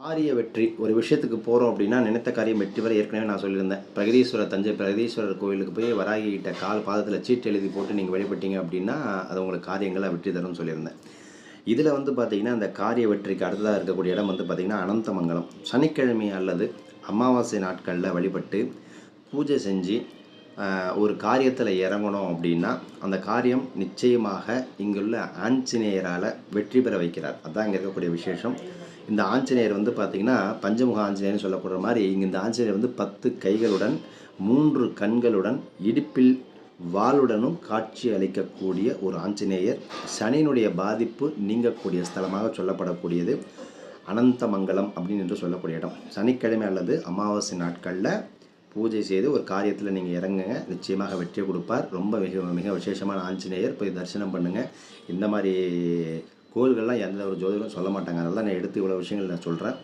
காரிய வெற்றி ஒரு விஷயத்துக்கு போகிறோம் அப்படின்னா நினைத்த காரியம் வெற்றி பெற ஏற்கனவே நான் சொல்லியிருந்தேன். தஞ்சை பிரகதீஸ்வரர் கோவிலுக்கு போய் வராகி கிட்ட கால் பாதத்தில் சீட்டு எழுதி போட்டு நீங்கள் வழிபட்டீங்க அப்படின்னா அது உங்களுக்கு காரியங்களை வெற்றி தரும்னு சொல்லியிருந்தேன். இதில் பார்த்தீங்கன்னா அந்த காரிய வெற்றிக்கு அடுத்ததாக இருக்கக்கூடிய இடம் பார்த்தீங்கன்னா அனந்தமங்கலம். சனிக்கிழமை அல்லது அமாவாசை நாட்களில் வழிபட்டு பூஜை செஞ்சு ஒரு காரியத்தில் இறங்கணும் அப்படின்னா அந்த காரியம் நிச்சயமாக இங்குள்ள ஆஞ்சநேயரால் வெற்றி பெற வைக்கிறார். அதுதான் இங்கே இருக்கக்கூடிய விசேஷம். இந்த ஆஞ்சநேயர் பார்த்திங்கன்னா பஞ்சமுக ஆஞ்சநேயர்னு சொல்லப்படுற மாதிரி இங்கே இந்த ஆஞ்சநேயர் 10 கைகளுடன் 3 கண்களுடன் இடுப்பில் வாளுடனும் காட்சி அளிக்கக்கூடிய ஒரு ஆஞ்சநேயர். சனியினுடைய பாதிப்பு நீங்கக்கூடிய ஸ்தலமாக சொல்லப்படக்கூடியது அனந்தமங்கலம் அப்படின்னு என்று சொல்லக்கூடிய இடம். சனிக்கிழமை அல்லது அமாவாசை நாட்களில் பூஜை செய்து ஒரு காரியத்தில் நீங்கள் இறங்குங்க, நிச்சயமாக வெற்றி கொடுப்பார். ரொம்ப மிக மிக விசேஷமான ஆஞ்சநேயர், போய் தரிசனம் பண்ணுங்கள். இந்த மாதிரி கோயில்கள்லாம் எந்த ஒரு ஜோதிடரும் சொல்ல மாட்டாங்க. அதனால தான் நான் எடுத்து இவ்வளோ விஷயங்கள் நான் சொல்கிறேன்.